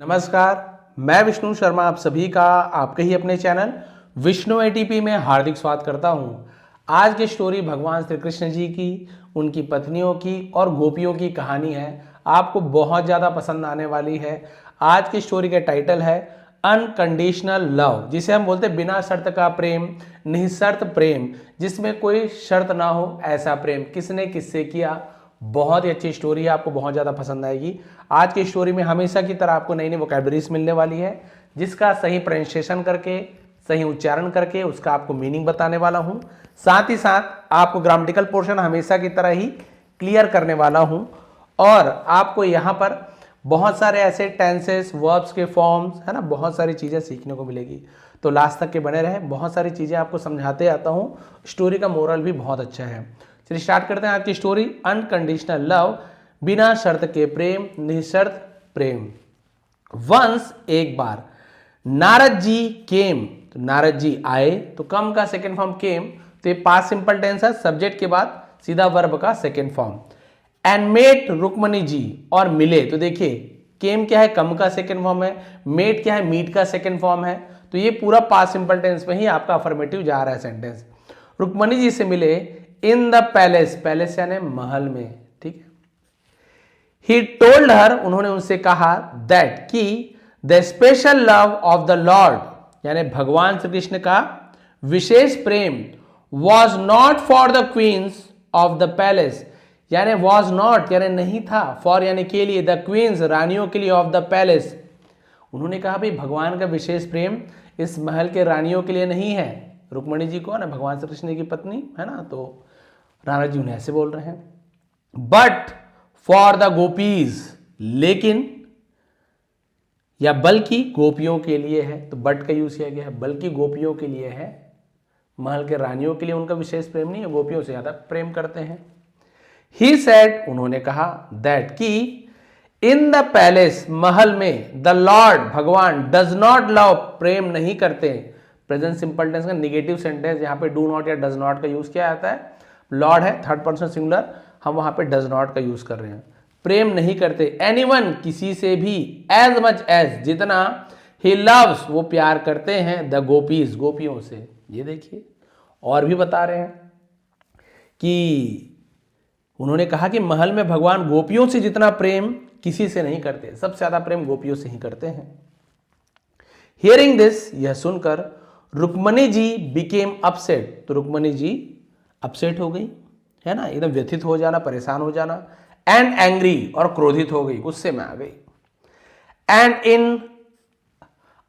नमस्कार, मैं विष्णु शर्मा आप सभी का आपके ही अपने चैनल विष्णु एटीपी में हार्दिक स्वागत करता हूं। आज की स्टोरी भगवान श्री कृष्ण जी की, उनकी पत्नियों की और गोपियों की कहानी है। आपको बहुत ज़्यादा पसंद आने वाली है। आज की स्टोरी का टाइटल है अनकंडीशनल लव, जिसे हम बोलते हैं बिना शर्त का प्रेम, निःशर्त प्रेम, जिसमें कोई शर्त ना हो, ऐसा प्रेम। किसने किससे किया। बहुत ही अच्छी स्टोरी है, आपको बहुत ज़्यादा पसंद आएगी। आज की स्टोरी में हमेशा की तरह आपको नई नई वोकैबुलरीज मिलने वाली है, जिसका सही प्रोनाउंसिएशन करके, सही उच्चारण करके उसका आपको मीनिंग बताने वाला हूं। साथ ही साथ आपको ग्रामेटिकल पोर्शन हमेशा की तरह ही क्लियर करने वाला हूं। और आपको यहाँ पर बहुत सारे ऐसे टेंसेस, वर्ब्स के फॉर्म्स, है ना, बहुत सारी चीज़ें सीखने को मिलेगी। तो लास्ट तक के बने रहे, बहुत सारी चीज़ें आपको समझाते आता हूँ। स्टोरी का मोरल भी बहुत अच्छा है। चलिए स्टार्ट करते हैं आज की स्टोरी। अनकंडीशनल लव, बिना शर्त के प्रेम, निःशर्त प्रेम। वंस, एक बार, नारद जी केम, तो नारद जी आए, तो कम का सेकेंड फॉर्म केम, तो ये पास्ट सिंपल टेंस है, सब्जेक्ट के बाद सीधा वर्ब का second form. And met Rukmani ji, और मिले, तो देखिए केम क्या है, कम का सेकेंड फॉर्म है, मेट क्या है, मीट का सेकेंड फॉर्म है। तो ये पूरा पास्ट सिंपल टेंस में ही आपका अफर्मेटिव जा रहा है सेंटेंस। रुक्मणी जी से मिले इन द पैलेस, पैलेस यानी महल में, ठीक है। ही टोल्ड हर, उन्होंने उनसे कहा, दैट कि the special love of the lord, यानी भगवान श्री कृष्ण का विशेष प्रेम, was not for the queens of the palace, यानी वॉज नॉट यानी नहीं था, फॉर यानी के लिए, द क्वींस रानियों के लिए, ऑफ द पैलेस। उन्होंने कहा भाई भगवान का विशेष प्रेम इस महल के रानियों के लिए नहीं है। रुक्मणी जी को ना भगवान श्री कृष्ण की पत्नी है ना, तो नारद जी उन्हें ऐसे बोल रहे हैं। बट फॉर द गोपीज, लेकिन या बल्कि गोपियों के लिए है, तो बट का यूज किया गया है, बल्कि गोपियों के लिए है। महल के रानियों के लिए उनका विशेष प्रेम नहीं है, गोपियों से ज्यादा प्रेम करते हैं। ही सेड, उन्होंने कहा, दैट कि इन द पैलेस, महल में, द लॉर्ड भगवान डज नॉट लव, प्रेम नहीं करते। प्रेजेंट सिंपल टेंस का निगेटिव सेंटेंस, यहाँ पे डू नॉट या डज नॉट का यूज किया जाता है। लॉर्ड है थर्ड पर्सन सिंगुलर, हम वहां पे डज नॉट का यूज कर रहे हैं। प्रेम नहीं करते एनीवन, किसी से भी, एज मच एज, जितना, ही लव्स, वो प्यार करते हैं, द गोपीज, गोपियों से। ये देखिए और भी बता रहे हैं कि उन्होंने कहा कि महल में भगवान गोपियों से जितना प्रेम किसी से नहीं करते, सबसे ज्यादा प्रेम गोपियों से ही करते हैं। हियरिंग दिस, यह सुनकर रुक्मणी जी बिकेम अपसेट, तो रुक्मणी जी अपसेट हो गई, है ना, एकदम व्यथित हो जाना, परेशान हो जाना। एंड एंग्री, और क्रोधित हो गई, गुस्से में आ गई। एंड इन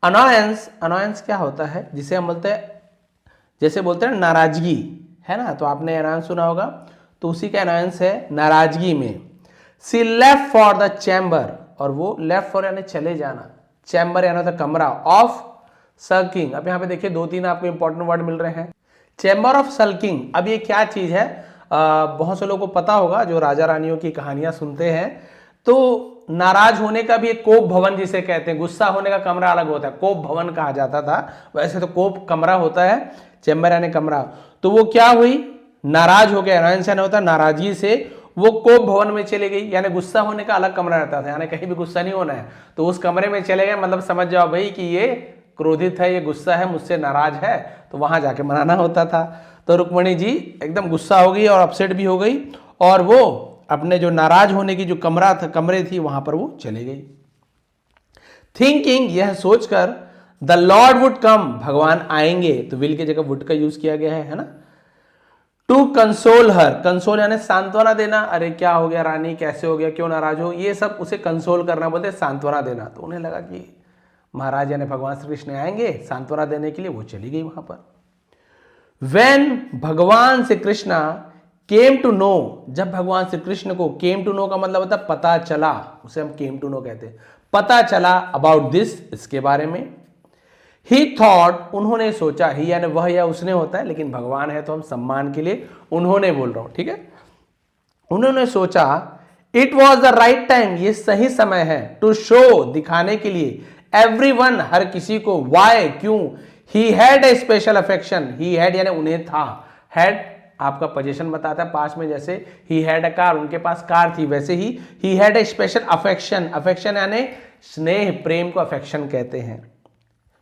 अनॉयंस, अनॉयंस क्या होता है, जिसे हम बोलते हैं, जैसे बोलते हैं नाराजगी, है ना, तो आपने अनॉयंस सुना होगा, तो उसी का अनॉयंस है नाराजगी में। सी लेफ्ट फॉर द चैम्बर, और वो लेफ्ट फॉर यानी चले जाना, चैम्बर यानी होता कमरा, ऑफ सल्किंग। अब यहाँ पे देखिए दो तीन आपको इंपॉर्टेंट वर्ड मिल रहे हैं। चैम्बर ऑफ सल्किंग, अब ये क्या चीज है, बहुत से लोगों को पता होगा जो राजा रानियों की कहानियां सुनते हैं। तो नाराज होने का भी एक कोप भवन जिसे कहते हैं, गुस्सा होने का कमरा अलग होता है, कोप भवन कहा जाता था। वैसे तो कोप कमरा होता है, चैम्बर यानी कमरा। तो वो क्या हुई, नाराज हो गया, अनॉयंस यानी होता है नाराजगी से, वो कोप भवन में चले गई, यानी गुस्सा होने का अलग कमरा रहता था, यानी कहीं भी गुस्सा नहीं होना है, तो उस कमरे में चले गए, मतलब समझ जाओ भाई कि ये क्रोधित है, ये गुस्सा है, मुझसे नाराज है, तो वहां जाके मनाना होता था। तो रुक्मणी जी एकदम गुस्सा हो गई और अपसेट भी हो गई, और वो अपने जो नाराज होने की जो कमरे थी वहां पर वो चले गई। थिंकिंग, यह सोचकर, द लॉर्ड वुड कम, भगवान आएंगे, तो विल की जगह वुड का यूज किया गया है ना। टू कंसोल हर, कंसोल यानी सांत्वना देना, अरे क्या हो गया रानी, कैसे हो गया, क्यों नाराज हो, ये सब उसे कंसोल करना बोलते, सांत्वना देना। तो उन्हें लगा कि महाराज यानी भगवान श्री कृष्ण आएंगे सांत्वना देने के लिए, वो चली गई वहां पर। वेन, भगवान Shri Krishna came to know, जब भगवान श्री कृष्ण को, केम टू नो का मतलब होता है पता चला, उसे हम केम टू नो कहते हैं, पता चला, अबाउट दिस, इसके बारे में। ही थॉट, उन्होंने सोचा, ही यानी वह या उसने होता है, लेकिन भगवान है तो हम सम्मान के लिए उन्होंने बोल रहा हूं, ठीक है। उन्होंने सोचा, it was the right time, ये सही समय है, टू शो, दिखाने के लिए, एवरीवन, हर किसी को, वाई, क्यों, he had a special affection, he had यानी उन्हें था, हैड आपका पोजीशन बताता है पास्ट में, जैसे ही हैड अ कार, उनके पास कार थी, वैसे he had a special affection, affection यानी स्नेह, प्रेम को अफेक्शन कहते हैं,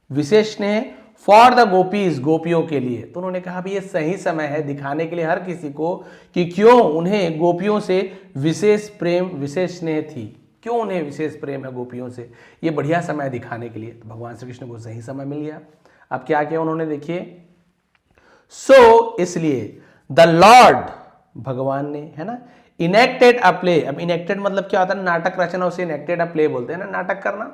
विशेष स्नेह फॉर द गोपीज, गोपियों के लिए। तो उन्होंने कहा भी ये सही समय है दिखाने के लिए हर किसी को कि क्यों उन्हें गोपियों से विशेष प्रेम, विशेष स्नेह थी, क्यों उन्हें विशेष प्रेम है गोपियों से, ये बढ़िया समय दिखाने के लिए। तो भगवान श्री कृष्ण को सही समय मिल गया। अब क्या किया उन्होंने, देखिए, सो इसलिए द लॉर्ड, भगवान ने, है ना, इनेक्टेड अ प्ले। अब इनेक्टेड मतलब क्या होता है, नाटक रचना, उसे इनेक्टेड अ प्ले बोलते हैं ना, नाटक करना।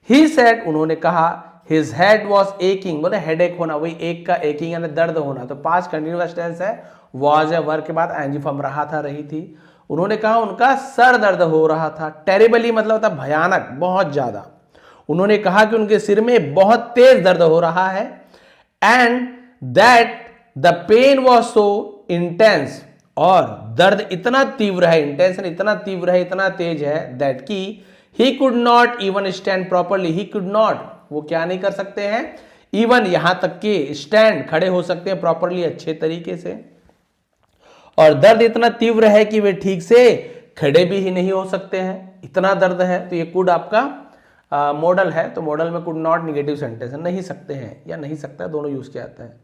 ही सेड, उन्होंने कहा, हिज हेड वॉज एकिंग, बोले हेड एक होना, वही एक का एकिंग यानी दर्द होना। तो पास्ट कंटिन्यूअस टेंस है, वॉज है, वर्ब के बाद आईएनजी फॉर्म रहा था, रही थी। उन्होंने कहा उनका सर दर्द हो रहा था। टेरिबली मतलब होता भयानक, बहुत ज्यादा। उन्होंने कहा कि उनके सिर में बहुत तेज दर्द हो रहा है, and that the pain was so intense, और दर्द इतना तीव्र है, इंटेंशन इतना तीव्र है, इतना तेज है, दैट की he could not even stand properly, he could not, वो क्या नहीं कर सकते हैं, इवन यहां तक कि स्टैंड, खड़े हो सकते हैं प्रॉपरली, अच्छे तरीके से, और दर्द इतना तीव्र है कि वे ठीक से खड़े भी ही नहीं हो सकते हैं, इतना दर्द है। तो ये कुड आपका मॉडल है, तो मॉडल में कुड नॉट निगेटिव सेंटेंस है, नहीं सकते हैं या नहीं सकता है, दोनों यूज किया जाता है।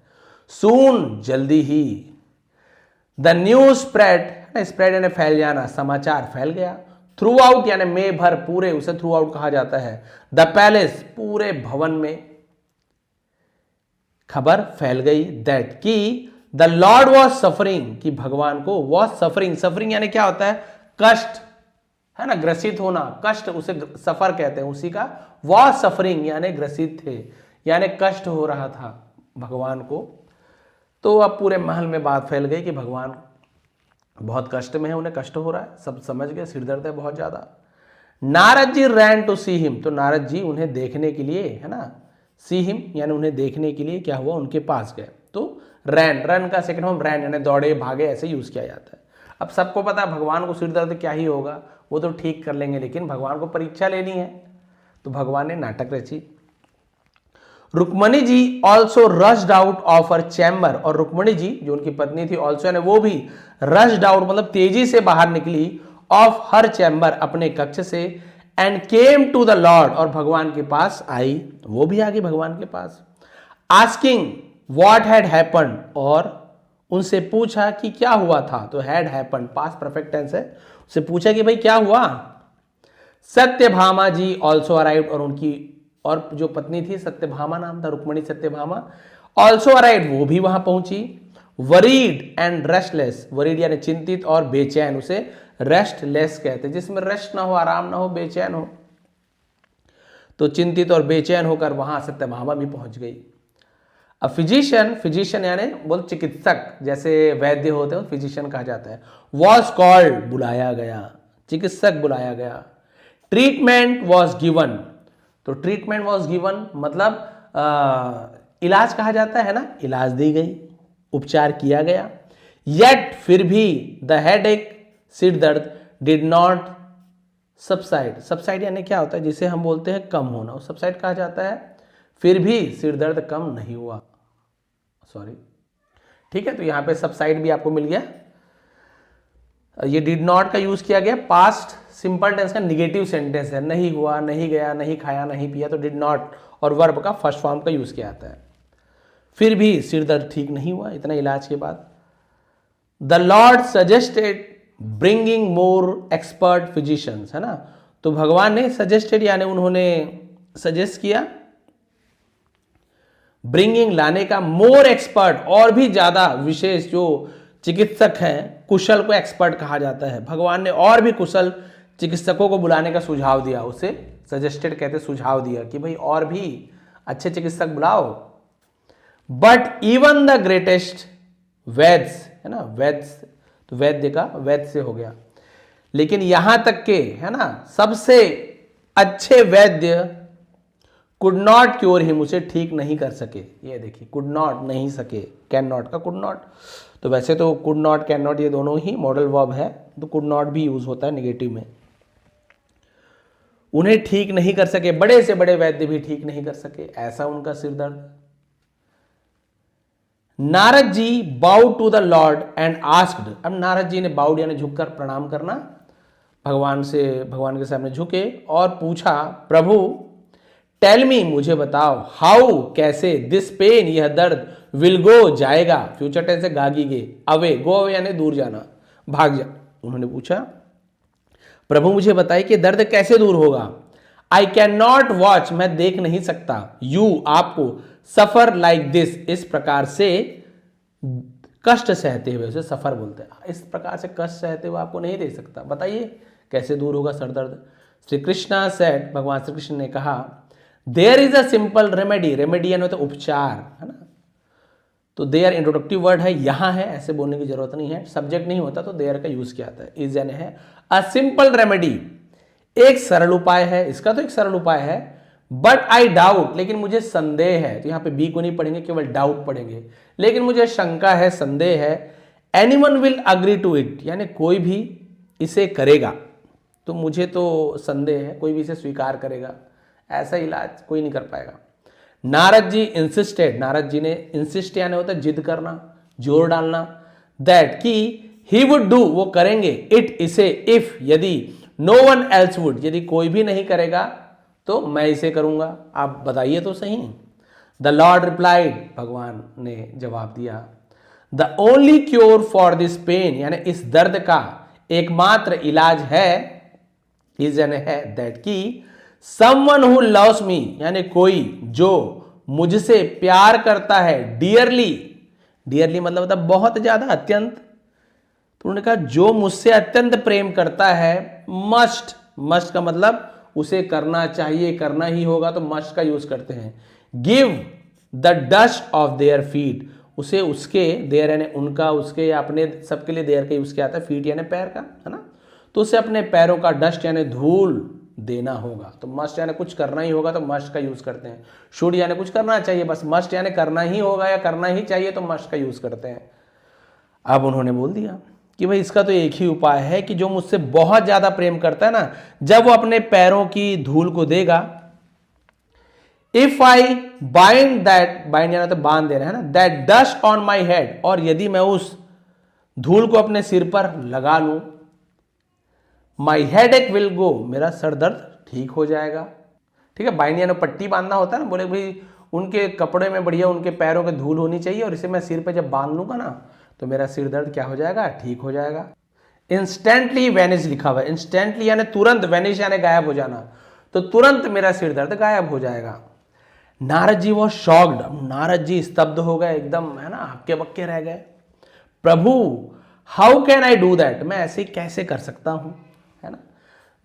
सून, जल्दी ही, द न्यूज स्प्रेड, स्प्रेड यानी फैल जाना, समाचार फैल गया, थ्रू आउट यानी में भर, पूरे, उसे थ्रू आउट कहा जाता है, द पैलेस, पूरे भवन में खबर फैल गई, दैट की द लॉर्ड वॉज सफरिंग, कि भगवान को वॉज सफरिंग, सफरिंग यानी क्या होता है, कष्ट, है ना, ग्रसित होना, कष्ट, उसे सफर कहते हैं, उसी का वॉज सफरिंग यानी ग्रसित थे, यानी कष्ट हो रहा था भगवान को। तो अब पूरे महल में बात फैल गई कि भगवान बहुत कष्ट में है, उन्हें कष्ट हो रहा है, सब समझ गए, सिर दर्द है बहुत ज्यादा। Narad ji ran to see him, तो नारद जी उन्हें देखने के लिए, है ना, सी हिम यानी उन्हें देखने के लिए क्या हुआ, उनके पास गए। तो रैन, रन का सेकंड फॉर्म रैन यानी दौड़े, भागे, ऐसे यूज किया जाता है। अब सबको पता है भगवान को सिर दर्द क्या ही होगा, वो तो ठीक कर लेंगे, लेकिन भगवान को परीक्षा लेनी है, तो भगवान ने नाटक रची। Rukmani ji also rushed out of her chamber, और रुक्मणी जी जो उनकी पत्नी थी, ऑल्सो यानी वो भी, रश्ड आउट मतलब तेजी से बाहर निकली, ऑफ हर चैम्बर अपने कक्ष से, and came to the lord, और भगवान के पास आई, वो भी आ गई भगवान के पास। आस्किंग व्हाट हैड हैपेंड, और उनसे पूछा कि क्या हुआ था, तो had happened past perfect tense है, उससे पूछा कि भाई क्या हुआ। सत्यभामा जी ऑल्सो अराइव्ड, और उनकी और जो पत्नी थी, सत्यभामा नाम था, रुक्मणी सत्यभामा, ऑल्सो अराइव्ड, वो भी वहां पहुंची। वरीड एंड रेस्टलेस, वरीड यानी चिंतित और बेचैन, उसे रेस्टलेस कहते हैं, जिसमें रेस्ट ना हो, आराम ना हो, बेचैन हो, तो चिंतित और बेचैन होकर वहां सत्यभामा भी पहुंच गई। अब फिजिशियन, फिजिशियन यानी बोल चिकित्सक, जैसे वैद्य होते हैं फिजिशियन कहा जाता है। वॉज कॉल्ड, बुलाया गया, चिकित्सक बुलाया गया। ट्रीटमेंट वॉज गिवन, तो ट्रीटमेंट वॉज गिवन मतलब इलाज कहा जाता है ना, इलाज दी गई, उपचार किया गया। येट, फिर भी, द हेडेक, सिर दर्द, डिड नॉट सबसाइड, सबसाइड यानी क्या होता है, जिसे हम बोलते हैं कम होना, उस सबसाइड कहा जाता है। फिर भी सिर दर्द कम नहीं हुआ, सॉरी, ठीक है। तो यहां पे सबसाइड भी आपको मिल गया। ये डिड नॉट का यूज किया गया, पास्ट सिंपल टेंस का निगेटिव सेंटेंस है, नहीं हुआ, नहीं गया, नहीं खाया, नहीं पिया, तो डिड नॉट, और वर्ब का फर्स्ट फॉर्म का यूज किया जाता है। फिर भी सिर दर्द ठीक नहीं हुआ, इतना इलाज के बाद। The Lord suggested bringing more expert physicians, है ना, तो भगवान ने सजेस्टेड यानी उन्होंने सजेस्ट किया, ब्रिंगिंग लाने का, मोर एक्सपर्ट और भी ज्यादा विशेष जो चिकित्सक हैं, कुशल को एक्सपर्ट कहा जाता है, भगवान ने और भी कुशल चिकित्सकों को बुलाने का सुझाव दिया, उसे सजेस्टेड कहते, सुझाव दिया कि भाई और भी अच्छे चिकित्सक बुलाओ। बट इवन द ग्रेटेस्ट वैद्स, है ना, वैद्स, तो वैद्य का वैद्य से हो गया, लेकिन यहां तक के, है ना, सबसे अच्छे वैद्य कुड नॉट क्योर हिम, उसे ठीक नहीं कर सके। ये देखिए, कुड नॉट, नहीं सके, कैन नॉट का कुड नॉट, तो वैसे तो कुड नॉट, कैन नॉट ये दोनों ही मॉडल वर्ब है, तो कुड नॉट भी यूज होता है नेगेटिव में। उन्हें ठीक नहीं कर सके, बड़े से बड़े वैद्य भी ठीक नहीं कर सके, ऐसा उनका सिर दर्द। Narad ji bowed to the lord and asked. अब नारद जी ने बाउड यानी झुककर प्रणाम करना, भगवान के सामने झुके और पूछा, प्रभु टेल मी, मुझे बताओ, हाउ कैसे, दिस पेन यह दर्द, विल गो जाएगा, फ्यूचर टेंस से गागी गे, अवे, गो अवे यानी दूर जाना, भाग जा। उन्होंने पूछा, प्रभु मुझे बताइए कि दर्द कैसे दूर होगा। आई कैन नॉट वॉच, मैं देख नहीं सकता, यू आपको, सफर लाइक दिस, इस प्रकार से कष्ट सहते हुए, उसे सफर बोलते हैं, इस प्रकार से कष्ट सहते हुए आपको नहीं देख सकता, बताइए कैसे दूर होगा सर दर्द। श्री कृष्णा सेड, भगवान श्री कृष्ण ने कहा, there is a simple remedy, remedy यानी तो उपचार, है ना, तो देयर इंट्रोडक्टिव वर्ड है, यहां है, ऐसे बोलने की जरूरत नहीं है, सब्जेक्ट नहीं होता तो देयर का यूज किया जाता है, इज यानी है, अ सिंपल रेमेडी, एक सरल उपाय है, इसका तो एक सरल उपाय है, बट आई डाउट, लेकिन मुझे संदेह है, तो यहां पे बी को नहीं पढ़ेंगे, केवल डाउट पढ़ेंगे, लेकिन मुझे शंका है, संदेह है, anyone will agree to it, यानी कोई भी इसे करेगा, तो मुझे तो संदेह है कोई भी इसे स्वीकार करेगा, ऐसा इलाज कोई नहीं कर पाएगा। नारद जी इंसिस्टेड, नारद जी ने इंसिस्ट यानी होता है जिद करना, जोर डालना, दैट कि ही वुड डू, वो करेंगे, इट इसे, इफ यदि, नो वन एल्स वुड, यदि कोई भी नहीं करेगा तो मैं इसे करूंगा, आप बताइए तो सही। द लॉर्ड रिप्लाइड, भगवान ने जवाब दिया, the only cure for this pain, यानी इस दर्द का एकमात्र इलाज है, इज यानी है, दैट की समवन हु लव्स मी, यानी कोई जो मुझसे प्यार करता है, डियरली, डियरली मतलब होता बहुत ज्यादा, अत्यंत, तो उन्होंने कहा जो मुझसे अत्यंत प्रेम करता है, मस्ट, मस्ट का मतलब उसे करना चाहिए, करना ही होगा, तो मस्ट का यूज करते हैं, give the dust of their feet, उसे उसके, देयर यानी उनका, उसके या अपने, सबके लिए देयर का यूज किया जाता है, फीट यानी पैर का, है ना, तो उसे अपने पैरों का डस्ट यानी धूल देना होगा, तो मस्ट यानी कुछ करना ही होगा, तो मस्ट का यूज करते हैं, शुड यानी कुछ करना चाहिए, बस मस्ट यानी करना ही होगा या करना ही चाहिए, तो मस्ट का यूज करते हैं। अब उन्होंने बोल दिया कि भाई इसका तो एक ही उपाय है कि जो मुझसे बहुत ज्यादा प्रेम करता है ना, जब वो अपने पैरों की धूल को देगा, if I bind that, bind यानी तो बांध देना, है ना, that dust on my head, और यदि मैं उस धूल को अपने सिर पर लगा लूं, माई हेड एक विल गो, मेरा सर दर्द ठीक हो जाएगा। ठीक है, बाइंड यानी पट्टी बांधना होता है ना, बोले भाई उनके कपड़े में बढ़िया उनके पैरों के धूल होनी चाहिए, और इसे मैं सिर पे जब बांध लूंगा ना, तो मेरा सिर दर्द क्या हो जाएगा, ठीक हो जाएगा। इंस्टेंटली वैनिश लिखा हुआ है, इंस्टेंटली यानी तुरंत, वैनिश यानी गायब हो जाना, तो तुरंत मेरा सिर दर्द गायब हो जाएगा। नारद जी वो शॉक्ड, नारद जी स्तब्ध हो गए एकदम, है ना, हक्के बक्के रह गए। प्रभु how can I do that, मैं ऐसे कैसे कर सकता हूं, है ना।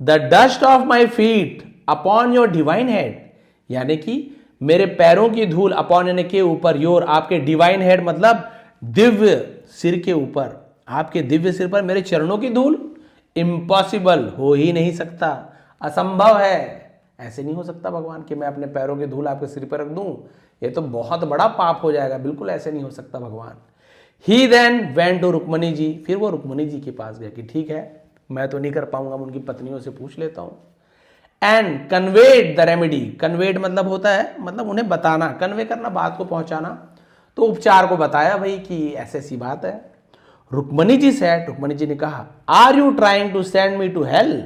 The dust of my feet upon your divine head, यानी कि मेरे पैरों की धूल, अपॉन यानी के ऊपर, योर आपके डिवाइन हेड मतलब दिव्य सिर के ऊपर, आपके दिव्य सिर पर मेरे चरणों की धूल, इम्पॉसिबल, हो ही नहीं सकता, असंभव है, ऐसे नहीं हो सकता भगवान कि मैं अपने पैरों की धूल आपके सिर पर रख दूं, ये तो बहुत बड़ा पाप हो जाएगा, बिल्कुल ऐसे नहीं हो सकता भगवान। ही देन वेंट टू रुक्मणी जी, फिर वो रुक्मणी जी के पास गया कि ठीक है मैं तो नहीं कर पाऊंगा, उनकी पत्नियों से पूछ लेता हूं। And conveyed the remedy, conveyed मतलब होता है, मतलब उन्हें बताना, कन्वे करना, बात को पहुंचाना, तो उपचार को बताया भाई कि ऐसी ऐसी बात है। रुक्मणी जी से, रुक्मणी जी ने कहा, are you trying to send me to hell,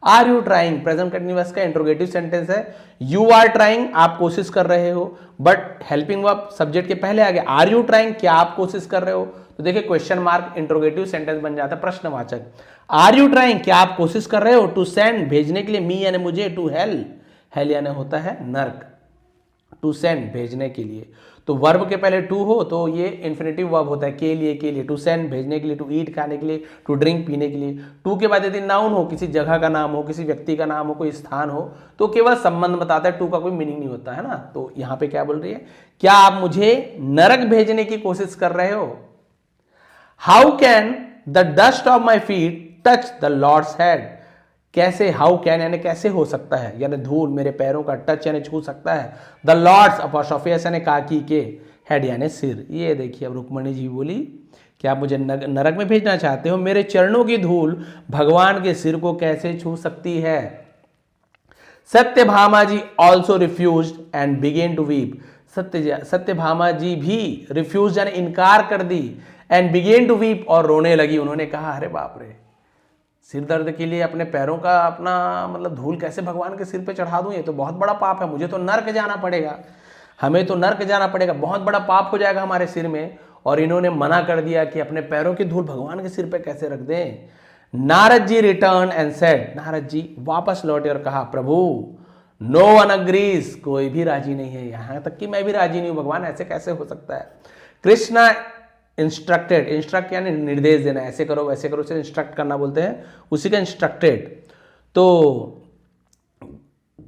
are you trying, present continuous का इंट्रोगेटिव सेंटेंस है, यू आर ट्राइंग आप कोशिश कर रहे हो, बट हेल्पिंग वर्ब सब्जेक्ट के पहले आ गया, आर यू ट्राइंग क्या आप कोशिश कर रहे हो, तो देखिए क्वेश्चन मार्क इंट्रोगेटिव सेंटेंस बन जाता है, प्रश्नवाचक। आर यू ट्राइंग क्या आप कोशिश कर रहे हो, टू सेंड भेजने के लिए, मी यानी मुझे, टू हेल, हेल यानी होता है नर्क, टू सेंड भेजने के लिए, तो वर्ब के पहले टू हो तो ये इन्फिनेटिव वर्ब होता है, के लिए, टू सेंड भेजने के लिए, टू ईट खाने के लिए, टू ड्रिंक पीने के लिए। टू के बाद यदि नाउन हो, किसी जगह का नाम हो, किसी व्यक्ति का नाम हो, कोई स्थान हो, तो केवल संबंध बताता है, टू का कोई मीनिंग नहीं होता है ना। तो यहां पे क्या बोल रही है, क्या आप मुझे नरक भेजने की कोशिश कर रहे हो। How can the dust of my feet touch the lord's head, कैसे, हाउ कैन यानी कैसे हो सकता है, यानी धूल मेरे पैरों का टच यानी छू सकता है, द लॉर्ड्स अपॉस्ट्रोफी यानी काकी के, हेड यानी सिर। ये देखिए अब रुक्मणी जी बोली कि आप मुझे नरक में भेजना चाहते हो, मेरे चरणों की धूल भगवान के सिर को कैसे छू सकती है। Satyabhama ji also refused and began to weep, Satyabhama ji भी रिफ्यूज यानी इनकार कर दी एंड बिगेन टू वीप और रोने लगी। उन्होंने कहा अरे बाप रे, सिर दर्द के लिए अपने पैरों का अपना मतलब धूल कैसे भगवान के सिर पे चढ़ा दूं, ये तो बहुत बड़ा पाप है, मुझे तो नर्क जाना पड़ेगा, हमें तो नर्क जाना पड़ेगा, बहुत बड़ा पाप हो जाएगा हमारे सिर में। और इन्होंने मना कर दिया कि अपने पैरों की धूल भगवान के सिर पे कैसे रख दें। Narad ji return and said, Narad ji वापस लौटे और कहा प्रभु नो वन अग्रीज, कोई भी राजी नहीं है, यहां तक कि मैं भी राजी नहीं हूं भगवान, ऐसे कैसे हो सकता है। कृष्णा इंस्ट्रक्टेड, इंस्ट्रक्ट यानी निर्देश देना, ऐसे करो वैसे करो, उसे इंस्ट्रक्ट करना बोलते हैं, उसी का इंस्ट्रक्टेड। तो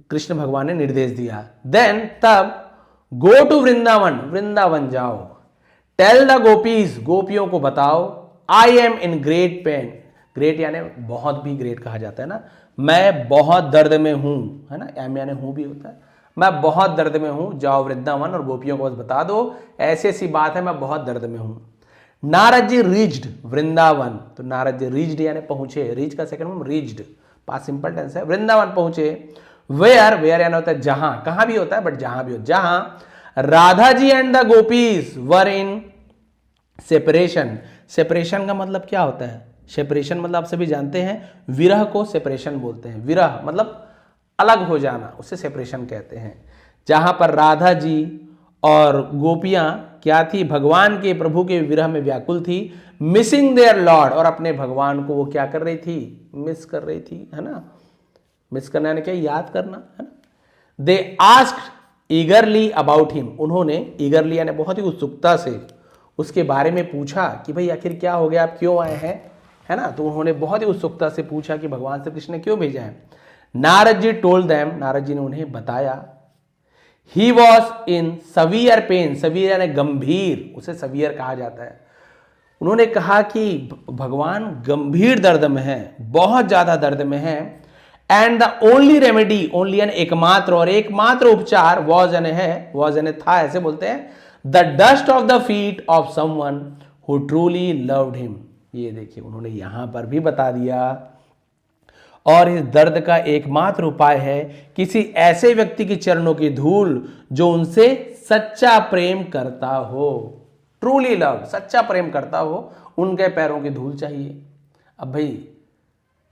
कृष्ण भगवान ने निर्देश दिया। देन तब गो टू वृंदावन, वृंदावन जाओ, टेल द गोपीज, गोपियों को बताओ, I am in great pen, great यानी बहुत भी ग्रेट कहा जाता है ना, मैं बहुत दर्द में हूं, है ना, एम यानी हूं भी होता है, मैं बहुत दर्द में हूं, जाओ वृंदावन और गोपियों को बस बता दो ऐसी ऐसी बात है, मैं बहुत दर्द में हूं। नारद जी रीच्ड वृंदावन, तो नारद जी रीच्ड यानी पहुंचे, रीच का second form reached, past simple tense है, वृंदावन पहुंचे। वेयर, वेयर यानी होता है जहां, कहां भी होता है बट जहां भी हो, जहां Radha ji and the gopis were in separation. Separation का मतलब क्या होता है, सेपरेशन मतलब आप सभी जानते हैं, विरह को सेपरेशन बोलते हैं, विरह मतलब अलग हो जाना, उसे सेपरेशन कहते हैं। जहां पर राधा जी और गोपियां क्या थी, भगवान के प्रभु के विरह में व्याकुल थी, मिसिंग देयर लॉर्ड, और अपने भगवान को वो क्या कर रही थी, मिस कर रही थी, है ना, मिस करना यानी क्या, याद करना, है ना। दे आस्क्ड ईगरली अबाउट हिम, उन्होंने ईगरली यानी बहुत ही उत्सुकता से उसके बारे में पूछा कि भाई आखिर क्या हो गया, आप क्यों आए हैं, है ना। तो उन्होंने बहुत ही उत्सुकता से पूछा कि भगवान श्री कृष्ण ने क्यों भेजा है। नारद जी टोल्ड देम, नारद जी ने उन्हें बताया, he was in severe pain, severe यानी गंभीर, उसे सवियर कहा जाता है। उन्होंने कहा कि भगवान गंभीर दर्द में है, बहुत ज्यादा दर्द में है, and the only remedy, only यानी एकमात्र, और एकमात्र उपचार वॉज यानी है, वॉज यानी था, ऐसे बोलते हैं, the dust of the feet of someone who truly loved him. ये देखिए उन्होंने यहां पर भी बता दिया, और इस दर्द का एकमात्र उपाय है किसी ऐसे व्यक्ति की चरणों की धूल जो उनसे सच्चा प्रेम करता हो, ट्रूली लव, सच्चा प्रेम करता हो, उनके पैरों की धूल चाहिए। अब भाई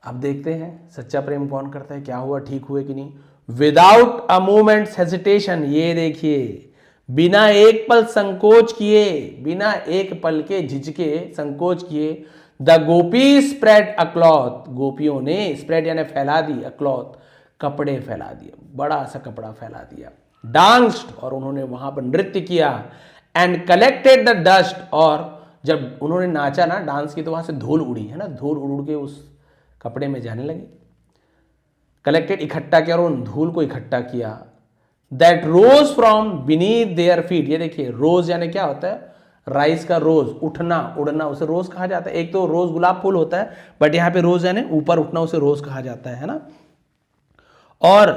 अब देखते हैं सच्चा प्रेम कौन करता है, क्या हुआ, ठीक हुए कि नहीं। विदाउट अ मोमेंट्स हेजिटेशन, ये देखिए बिना एक पल संकोच किए, बिना एक पल के झिझके संकोच किए, the Gopi spread a cloth, गोपियों ने स्प्रेड यानी फैला दी, अ क्लॉथ कपड़े फैला दिए, बड़ा सा कपड़ा फैला दिया। डांस्ड, और उन्होंने वहां पर नृत्य किया, एंड कलेक्टेड द डस्ट, और जब उन्होंने नाचा ना, डांस की, तो वहां से धूल उड़ी, है ना, धूल उड़ के उस कपड़े में जाने लगी। कलेक्टेड इकट्ठा किया, और उन धूल को इकट्ठा किया। That rose from beneath their feet, ये देखिए रोज यानी क्या होता है, राइस का रोज, उठना उड़ना, उसे रोज कहा जाता है। एक तो रोज गुलाब फूल होता है, बट यहां पे रोज यानी ऊपर उठना, उसे रोज कहा जाता है ना। और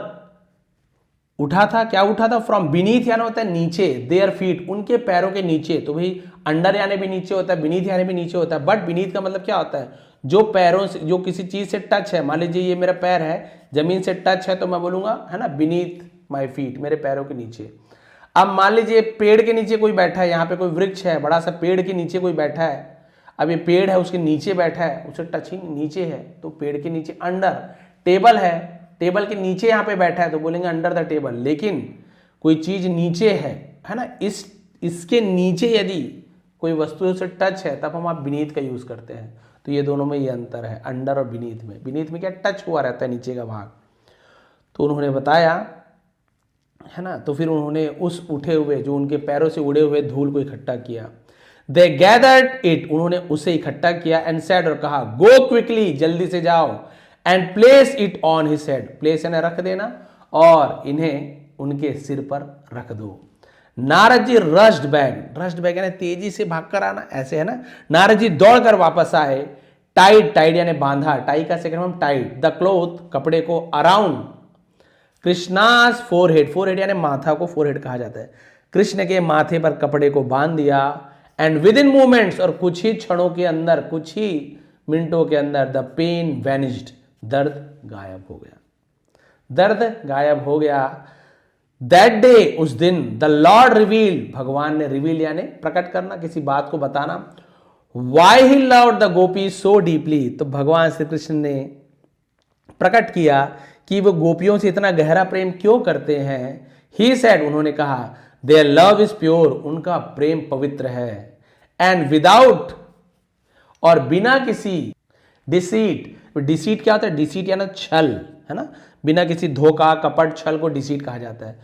उठा था, क्या उठा था, फ्रॉम बीनीथ यानी होता है नीचे, देयर फीट उनके पैरों के नीचे, तो भाई अंडर यानी भी नीचे होता है, बीनीथ यानी भी नीचे होता है, बट बीनीथ का मतलब क्या होता है, जो पैरों से, जो किसी चीज से टच है, मान लीजिए ये मेरा पैर है, जमीन से टच है, तो मैं बोलूंगा, है ना, बीनीथ माई फीट, मेरे पैरों के नीचे। अब मान लीजिए पेड़ के नीचे कोई बैठा है, यहाँ पे कोई वृक्ष है, बड़ा सा पेड़ के नीचे कोई बैठा है, अब ये पेड़ है उसके नीचे बैठा है, उसे टच ही नीचे है, तो पेड़ के नीचे। अंडर, टेबल है, टेबल के नीचे यहाँ पे बैठा है, तो बोलेंगे अंडर द टेबल। लेकिन कोई चीज नीचे है ना, इसके नीचे यदि कोई वस्तु से टच है, तब हम आप बीनीथ का यूज करते हैं। तो ये दोनों में ये अंतर है, अंडर और बीनीथ में। बीनीथ में क्या, टच हुआ रहता है नीचे का भाग। तो उन्होंने बताया, है ना, तो फिर उन्होंने उस उठे हुए, जो उनके पैरों से उड़े हुए धूल को इकट्ठा किया। दे गैदर्ड इट, उन्होंने उसे इकट्ठा किया, एंड सेड, और कहा, गो क्विकली, जल्दी से जाओ, and place it on his head, place यानी रख देना, और इन्हें उनके सिर पर रख दो। Narad ji rushed bag, rushed bag यानी तेजी से भागकर आना, ऐसे है ना। नारद जी दौड़कर वापस आए, टाइड, टाइड यानी बांधा, टाई का second form tied, the cloth कपड़े को, अराउंड कृष्णास फोरहेड, फोरहेड यानी माथा को फोरहेड कहा जाता है, कृष्ण के माथे पर कपड़े को बांध दिया, एंड विद इन मोमेंट्स, और कुछ ही क्षणों के अंदर, कुछ ही मिनटों के अंदर, द पेन वैनिश्ड, दर्द गायब हो गया, दर्द गायब हो गया। दैट डे, उस दिन, द लॉर्ड रिवील, भगवान ने रिवील यानी प्रकट करना, किसी बात को बताना, why he loved the Gopi so deeply, तो भगवान श्री कृष्ण ने प्रकट किया कि वो गोपियों से इतना गहरा प्रेम क्यों करते हैं। ही सेड, उन्होंने कहा, देयर लव इज प्योर, उनका प्रेम पवित्र है, एंड विदाउट, और बिना किसी डिसीट, डिसीट क्या होता है, डिसीट यानी छल, है ना, बिना किसी धोखा कपट छल को डिसीट कहा जाता है।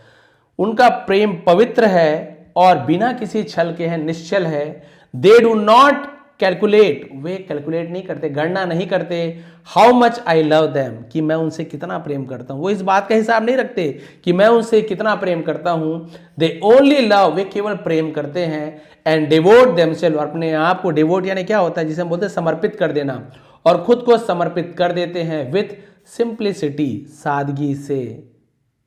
उनका प्रेम पवित्र है और बिना किसी छल के है, निश्चल है। They do not calculate, way calculate नहीं करते, गणना नहीं करते, how much I love them, कि मैं उनसे कितना प्रेम करता हूं। वो इस बात का हिसाब नहीं रखते कि मैं उनसे कितना प्रेम करता हूं। दे ओनली लव, वे केवल प्रेम करते हैं, एंड डिवोट देमसेल्फ, अपने आप को, डिवोट यानी क्या होता है, जिसे हम बोलते हैं समर्पित कर देना, और खुद को समर्पित कर देते हैं, विथ सिंप्लिसिटी, सादगी से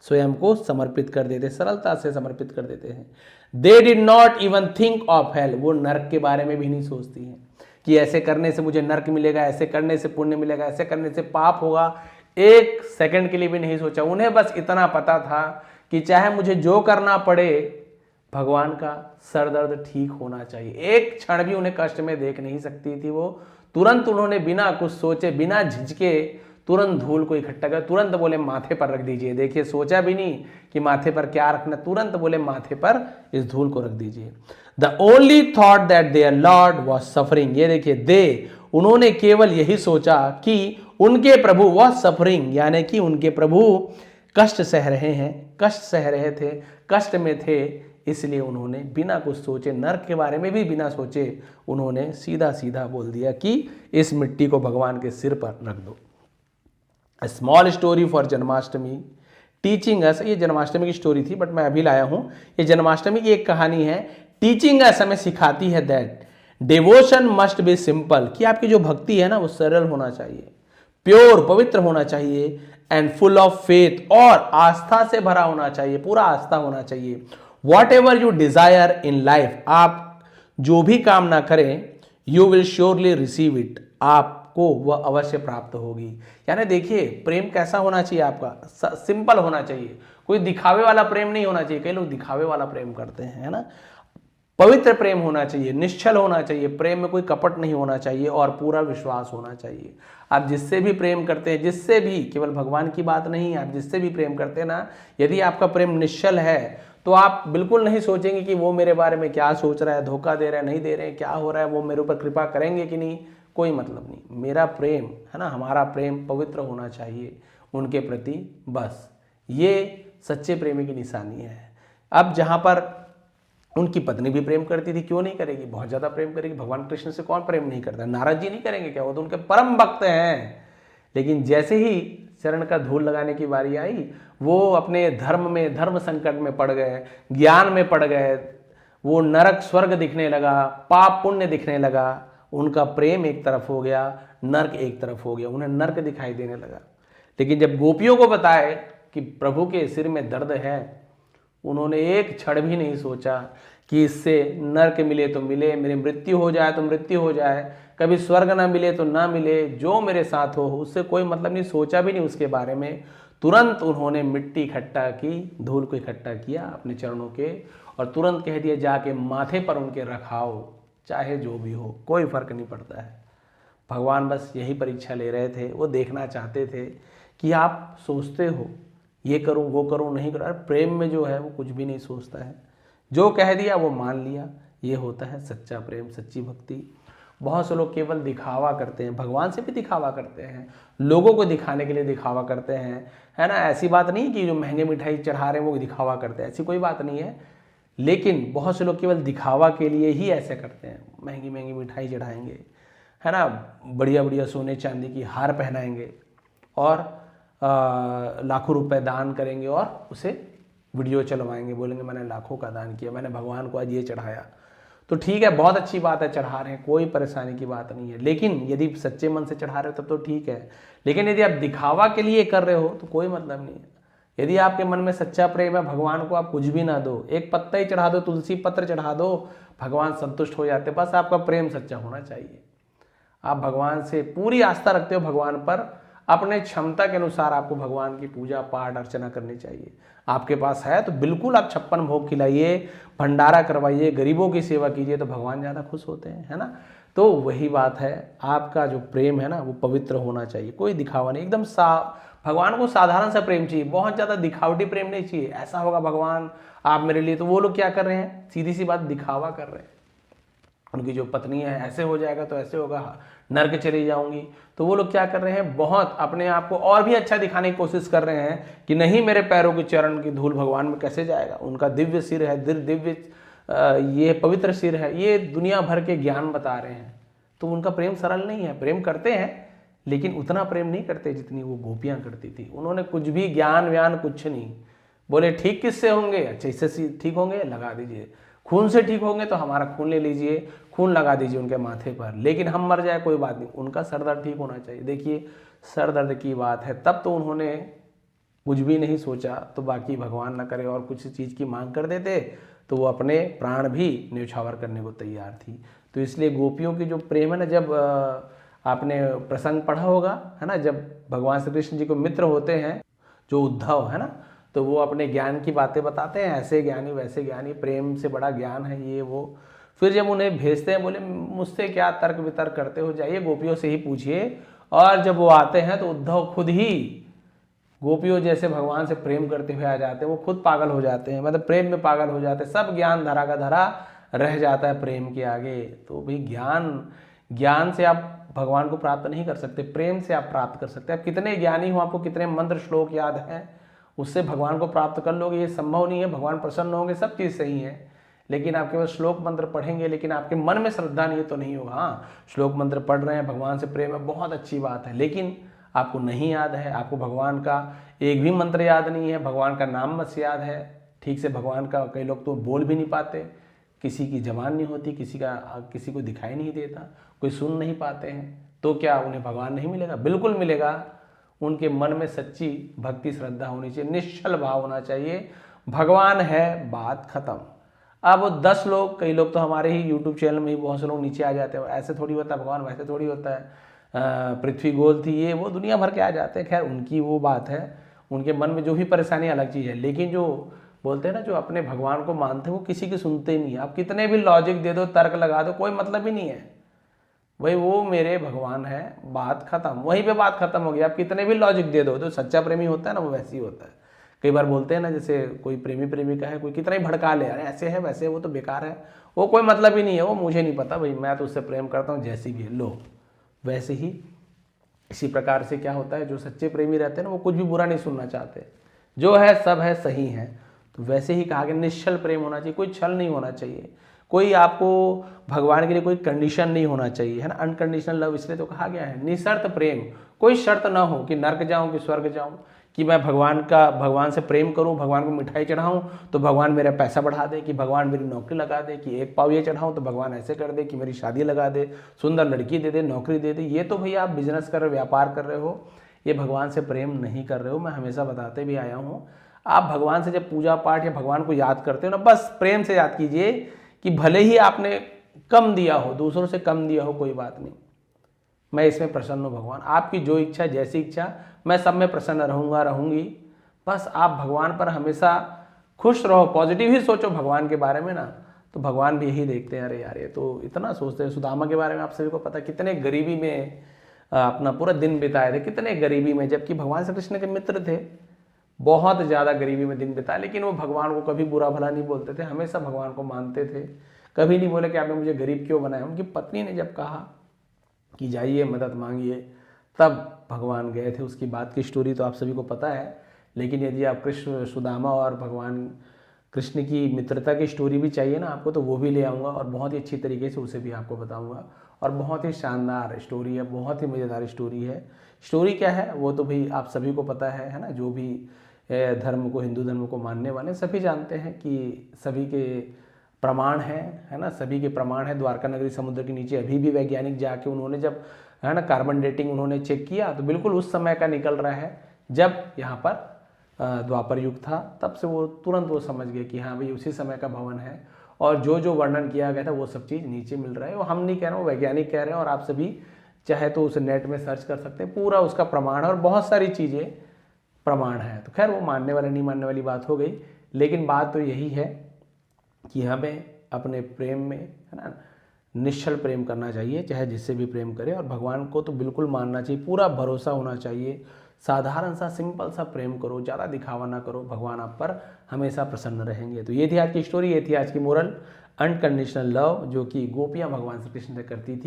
स्वयं को समर्पित कर देते, सरलता से समर्पित कर देते हैं। They did not even think of hell, वो नरक के बारे में भी नहीं सोचती हैं कि ऐसे करने से मुझे नरक मिलेगा, ऐसे करने से पुण्य मिलेगा, ऐसे करने से पाप होगा। एक सेकंड के लिए भी नहीं सोचा। उन्हें बस इतना पता था कि चाहे मुझे जो करना पड़े, भगवान का सर दर्द ठीक होना चाहिए। एक क्षण भी उन्हें कष्ट में देख नहीं सकती थी वो। तुरंत उन्होंने बिना कुछ सोचे, बिना झिझके, तुरंत धूल को इकट्ठा कर, तुरंत बोले माथे पर रख दीजिए। देखिए, सोचा भी नहीं कि माथे पर क्या रखना, तुरंत बोले माथे पर इस धूल को रख दीजिए। The only thought that their lord was suffering, ये देखिए, दे, उन्होंने केवल यही सोचा कि उनके प्रभु वॉज सफरिंग, यानी कि उनके प्रभु कष्ट सह रहे हैं, कष्ट सह रहे थे, कष्ट में थे, इसलिए उन्होंने बिना कुछ सोचे, नरक के बारे में भी बिना सोचे, उन्होंने सीधा सीधा बोल दिया कि इस मिट्टी को भगवान के सिर पर रख दो। A small story for Janmashtami teaching us, ये जन्माष्टमी की स्टोरी थी बट मैं अभी लाया हूं। ये जन्माष्टमी की एक कहानी है। टीचिंग अस, हमें सिखाती है that devotion must be simple, कि आपकी जो भक्ति है ना वो सरल होना चाहिए, प्योर, पवित्र होना चाहिए, एंड फुल ऑफ फेथ, और आस्था से भरा होना चाहिए, पूरा आस्था होना चाहिए। What ever you desire in life, आप जो भी कामना करें, you will surely receive it, आपको वह अवश्य प्राप्त होगी। यानी देखिए, प्रेम कैसा होना चाहिए आपका, सिंपल होना चाहिए, कोई दिखावे वाला प्रेम नहीं होना चाहिए। कई लोग दिखावे वाला प्रेम करते हैं, है ना। पवित्र प्रेम होना चाहिए, निश्चल होना चाहिए, प्रेम में कोई कपट नहीं होना चाहिए, और पूरा विश्वास होना चाहिए। आप जिससे भी प्रेम करते हैं, जिससे भी, केवल भगवान की बात नहीं, आप जिससे भी प्रेम करते हैं ना, यदि आपका प्रेम निश्चल है तो आप बिल्कुल नहीं सोचेंगे कि वो मेरे बारे में क्या सोच रहा है, धोखा दे रहा है, नहीं दे रहे हैं, क्या हो रहा है, वो मेरे ऊपर कृपा करेंगे कि नहीं, कोई मतलब नहीं। मेरा प्रेम है ना, हमारा प्रेम पवित्र होना चाहिए उनके प्रति, बस ये सच्चे प्रेमी की निशानी है। अब जहाँ पर उनकी पत्नी भी प्रेम करती थी, क्यों नहीं करेगी, बहुत ज़्यादा प्रेम करेगी। भगवान कृष्ण से कौन प्रेम नहीं करता, नारद जी नहीं करेंगे क्या, वो तो उनके परम भक्त हैं। लेकिन जैसे ही चरण का धूल लगाने की बारी आई, वो अपने धर्म में, धर्म संकट में पड़ गए, ज्ञान में पड़ गए, वो नरक स्वर्ग दिखने लगा, पाप पुण्य दिखने लगा, उनका प्रेम एक तरफ हो गया, नरक एक तरफ हो गया, उन्हें नरक दिखाई देने लगा। लेकिन जब गोपियों को बताए कि प्रभु के सिर में दर्द है, उन्होंने एक क्षण भी नहीं सोचा कि इससे नरक मिले तो मिले, मेरी मृत्यु हो जाए तो मृत्यु हो जाए, कभी स्वर्ग ना मिले तो ना मिले, जो मेरे साथ हो उससे कोई मतलब नहीं, सोचा भी नहीं उसके बारे में। तुरंत उन्होंने मिट्टी इकट्ठा की, धूल को इकट्ठा किया अपने चरणों के, और तुरंत कह दिया, जाके माथे पर उनके रखाओ, चाहे जो भी हो, कोई फर्क नहीं पड़ता है। भगवान बस यही परीक्षा ले रहे थे, वो देखना चाहते थे कि आप सोचते हो ये करूं वो करूं, नहीं करूं। अरे प्रेम में जो है वो कुछ भी नहीं सोचता है, जो कह दिया वो मान लिया। ये होता है सच्चा प्रेम, सच्ची भक्ति। बहुत से लोग केवल दिखावा करते हैं, भगवान से भी दिखावा करते हैं, लोगों को दिखाने के लिए दिखावा करते हैं, है ना। ऐसी बात नहीं कि जो महंगे मिठाई चढ़ा रहे हैं वो दिखावा करते हैं, ऐसी कोई बात नहीं है। लेकिन बहुत से लोग केवल दिखावा के लिए ही ऐसे करते हैं, महंगी महंगी मिठाई चढ़ाएंगे, है ना, बढ़िया बढ़िया सोने चांदी की हार पहनाएंगे, और लाखों रुपए दान करेंगे, और उसे वीडियो चलवाएंगे, बोलेंगे मैंने लाखों का दान किया, मैंने भगवान को आज ये चढ़ाया। तो ठीक है, बहुत अच्छी बात है, चढ़ा रहे हैं, कोई परेशानी की बात नहीं है। लेकिन यदि सच्चे मन से चढ़ा रहे हो तब तो ठीक है। लेकिन यदि आप दिखावा के लिए कर रहे हो तो कोई मतलब नहीं है। यदि आपके मन में सच्चा प्रेम है, भगवान को आप कुछ भी ना दो, एक पत्ता ही चढ़ा दो, तुलसी पत्र चढ़ा दो, भगवान संतुष्ट हो जाते। बस आपका प्रेम सच्चा होना चाहिए। आप भगवान से पूरी आस्था रखते हो, भगवान पर अपने क्षमता के अनुसार आपको भगवान की पूजा पाठ अर्चना करनी चाहिए। आपके पास है तो बिल्कुल आप 56 भोग खिलाइए, भंडारा करवाइए, गरीबों की सेवा कीजिए, तो भगवान ज़्यादा खुश होते हैं, है ना। तो वही बात है, आपका जो प्रेम है ना वो पवित्र होना चाहिए, कोई दिखावा नहीं, एकदम भगवान को साधारण सा प्रेम चाहिए, बहुत ज़्यादा दिखावटी प्रेम नहीं चाहिए। ऐसा होगा भगवान आप मेरे लिए, तो वो लोग क्या कर रहे हैं, सीधी सी बात, दिखावा कर रहे हैं। उनकी जो पत्नी है, ऐसे हो जाएगा तो ऐसे होगा, नर्क चली जाऊंगी, तो वो लोग क्या कर रहे हैं, बहुत अपने आप को और भी अच्छा दिखाने की कोशिश कर रहे हैं कि नहीं, मेरे पैरों के चरण की धूल भगवान में कैसे जाएगा, उनका दिव्य सिर है, दिव्य ये पवित्र सिर है, ये दुनिया भर के ज्ञान बता रहे हैं। तो उनका प्रेम सरल नहीं है, प्रेम करते हैं लेकिन उतना प्रेम नहीं करते जितनी वो गोपियां करती थी। उन्होंने कुछ भी ज्ञान व्यान कुछ नहीं, बोले ठीक किससे होंगे, अच्छा इससे ठीक होंगे, लगा दीजिए, खून से ठीक होंगे तो हमारा खून ले लीजिए, खून लगा दीजिए उनके माथे पर, लेकिन हम मर जाए कोई बात नहीं, उनका सर दर्द ठीक होना चाहिए। देखिए सर दर्द की बात है, तब तो उन्होंने कुछ भी नहीं सोचा, तो बाकी भगवान न करे और कुछ चीज़ की मांग कर देते तो वो अपने प्राण भी न्यौछावर करने को तैयार थी। तो इसलिए गोपियों की जो प्रेम है ना, जब आपने प्रसंग पढ़ा होगा, है ना, जब भगवान श्री कृष्ण जी को मित्र होते हैं जो उद्धव है ना, तो वो अपने ज्ञान की बातें बताते हैं, ऐसे ज्ञानी वैसे ज्ञानी, प्रेम से बड़ा ज्ञान है ये वो। फिर जब उन्हें भेजते हैं, बोले मुझसे क्या तर्क वितर्क करते हो, जाइए गोपियों से ही पूछिए। और जब वो आते हैं तो उद्धव खुद ही गोपियों जैसे भगवान से प्रेम करते हुए आ जाते हैं, वो खुद पागल हो जाते हैं, मतलब प्रेम में पागल हो जाते हैं, सब ज्ञान धरा का धरा रह जाता है प्रेम के आगे। तो भाई ज्ञान से आप भगवान को प्राप्त नहीं कर सकते, प्रेम से आप प्राप्त कर सकते हैं। आप कितने ज्ञानी हो, आपको कितने मंत्र श्लोक याद हैं, उससे भगवान को प्राप्त कर लोगे, ये संभव नहीं है। भगवान प्रसन्न होंगे, सब चीज़ सही है, लेकिन आप केवल श्लोक मंत्र पढ़ेंगे लेकिन आपके मन में श्रद्धा नहीं है तो नहीं होगा। हाँ, श्लोक मंत्र पढ़ रहे हैं, भगवान से प्रेम है, बहुत अच्छी बात है, लेकिन आपको नहीं याद है, आपको भगवान का एक भी मंत्र याद नहीं है, भगवान का नाम बस याद है ठीक से, भगवान का कई लोग तो बोल भी नहीं पाते, किसी की जबान नहीं होती, किसी को दिखाई नहीं देता, कोई सुन नहीं पाते हैं, तो क्या उन्हें भगवान नहीं मिलेगा? बिल्कुल मिलेगा। उनके मन में सच्ची भक्ति श्रद्धा होनी चाहिए, निश्चल भाव होना चाहिए, भगवान है, बात खत्म। अब 10 लोग, कई लोग तो हमारे ही यूट्यूब चैनल में ही बहुत से लोग नीचे आ जाते हैं, ऐसे थोड़ी होता है भगवान, वैसे थोड़ी होता है, पृथ्वी गोल थी, ये वो दुनिया भर के आ जाते हैं। खैर उनकी वो बात है, उनके मन में जो भी परेशानी अलग चीज़ है, लेकिन जो बोलते हैं ना, जो अपने भगवान को मानते हैं वो किसी की सुनते नहीं है। आप कितने भी लॉजिक दे दो, तर्क लगा दो, कोई मतलब ही नहीं है भाई, वो मेरे भगवान है, बात खत्म, वहीं पे बात खत्म हो गई। आप कितने भी लॉजिक दे दो, तो सच्चा प्रेमी होता है ना वो वैसे ही होता है। कई बार बोलते हैं ना, जैसे कोई प्रेमी प्रेमिका है, कोई कितना ही भड़का ले, अरे ऐसे है वैसे, वो तो बेकार है, वो कोई मतलब ही नहीं है, वो मुझे नहीं पता भाई, मैं तो उससे प्रेम करता हूँ जैसी भी है, लो वैसे ही। इसी प्रकार से क्या होता है, जो सच्चे प्रेमी रहते हैं ना, वो कुछ भी बुरा नहीं सुनना चाहते, जो है सब है सही है। तो वैसे ही कहा कि निश्चल प्रेम होना चाहिए, कोई छल नहीं होना चाहिए, कोई आपको भगवान के लिए कोई कंडीशन नहीं होना चाहिए, है ना। अनकंडीशनल लव इसलिए तो कहा गया है, निशर्त प्रेम, कोई शर्त ना हो कि नर्क जाऊं कि स्वर्ग जाऊं, कि मैं भगवान से प्रेम करूं, भगवान को मिठाई चढ़ाऊं तो भगवान मेरा पैसा बढ़ा दे, कि भगवान मेरी नौकरी लगा दे, कि एक पाव ये चढ़ाऊं तो भगवान ऐसे कर दे, कि मेरी शादी लगा दे, सुंदर लड़की दे दे, नौकरी दे दे। ये तो भैया आप बिजनेस कर रहे हो, व्यापार कर रहे हो, ये भगवान से प्रेम नहीं कर रहे हो। मैं हमेशा बताते भी आया हूँ, आप भगवान से जब पूजा पाठ या भगवान को याद करते हो ना, बस प्रेम से याद कीजिए कि भले ही आपने कम दिया हो, दूसरों से कम दिया हो, कोई बात नहीं, मैं इसमें प्रसन्न हूँ भगवान, आपकी जो इच्छा, जैसी इच्छा, मैं सब में प्रसन्न रहूँगा, रहूँगी। बस आप भगवान पर हमेशा खुश रहो, पॉजिटिव ही सोचो भगवान के बारे में ना, तो भगवान भी यही देखते हैं, अरे यार ये तो इतना सोचते हैं। सुदामा के बारे में आप सभी को पता, कितने गरीबी में अपना पूरा दिन बिताए थे, कितने गरीबी में, जबकि भगवान श्री कृष्ण के मित्र थे, बहुत ज़्यादा गरीबी में दिन बिताए, लेकिन वो भगवान को कभी बुरा भला नहीं बोलते थे, हमेशा भगवान को मानते थे, कभी नहीं बोले कि आपने मुझे गरीब क्यों बनाया। उनकी पत्नी ने जब कहा कि जाइए मदद मांगिए, तब भगवान गए थे। उसकी बात की स्टोरी तो आप सभी को पता है, लेकिन यदि आप कृष्ण सुदामा और भगवान कृष्ण की मित्रता की स्टोरी भी चाहिए ना आपको, तो वो भी ले आऊँगा और बहुत ही अच्छी तरीके से उसे भी आपको बताऊँगा। और बहुत ही शानदार स्टोरी है, बहुत ही मज़ेदार स्टोरी है। स्टोरी क्या है वो तो भाई आप सभी को पता है ना, जो भी धर्म को, हिंदू धर्म को मानने वाले सभी जानते हैं कि सभी के प्रमाण है ना, सभी के प्रमाण है। द्वारका नगरी समुद्र के नीचे अभी भी वैज्ञानिक जाके उन्होंने जब, है ना, कार्बन डेटिंग उन्होंने चेक किया तो बिल्कुल उस समय का निकल रहा है जब यहाँ पर द्वापर युग था। तब से वो तुरंत वो समझ गए कि हाँ भाई उसी समय का भवन है, और जो जो वर्णन किया गया था वो सब चीज़ नीचे मिल रहा है। वो हम नहीं कह रहे हैं, वो वैज्ञानिक कह रहे हैं, और आप सभी चाहे तो उसे नेट में सर्च कर सकते हैं, पूरा उसका प्रमाण है और बहुत सारी चीज़ें प्रमाण है। तो खैर वो मानने वाले नहीं मानने वाली बात हो गई, लेकिन बात तो यही है कि हमें अपने प्रेम में, है ना, निश्चल प्रेम करना चाहिए, चाहे जिससे भी प्रेम करे, और भगवान को तो बिल्कुल मानना चाहिए, पूरा भरोसा होना चाहिए। साधारण सा सिंपल सा प्रेम करो, ज़्यादा दिखावा ना करो, भगवान आप पर हमेशा प्रसन्न रहेंगे। तो ये थी आज की स्टोरी, ये थी आज की मोरल, अनकंडीशनल लव, जो कि गोपियाँ भगवान श्री कृष्ण से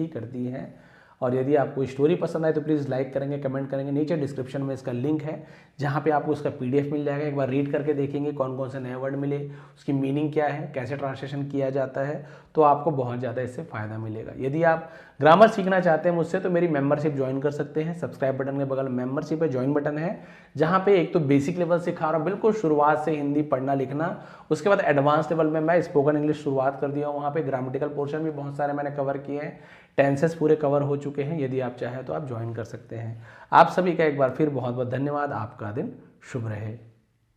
करती हैं। और यदि आपको स्टोरी पसंद आए तो प्लीज़ लाइक करेंगे, कमेंट करेंगे। नीचे डिस्क्रिप्शन में इसका लिंक है, जहाँ पे आपको उसका PDF मिल जाएगा। एक बार रीड करके देखेंगे कौन कौन से नए वर्ड मिले, उसकी मीनिंग क्या है, कैसे ट्रांसलेशन किया जाता है, तो आपको बहुत ज़्यादा इससे फ़ायदा मिलेगा। यदि आप ग्रामर सीखना चाहते हैं मुझसे तो मेरी मेंबरशिप ज्वाइन कर सकते हैं। सब्सक्राइब बटन के बगल मेंबरशिप है, ज्वाइन बटन है, जहाँ पे एक तो बेसिक लेवल सिखा रहा हूँ, बिल्कुल शुरुआत से हिंदी पढ़ना लिखना। उसके बाद एडवांस लेवल में मैं स्पोकन इंग्लिश शुरुआत कर दिया हूँ, वहाँ पे ग्रामेटिकल पोर्शन भी बहुत सारे मैंने कवर किए हैं, टेंसेस पूरे कवर हो चुके हैं। यदि आप चाहें तो आप ज्वाइन कर सकते हैं। आप सभी का एक बार फिर बहुत बहुत धन्यवाद। आपका दिन शुभ रहे।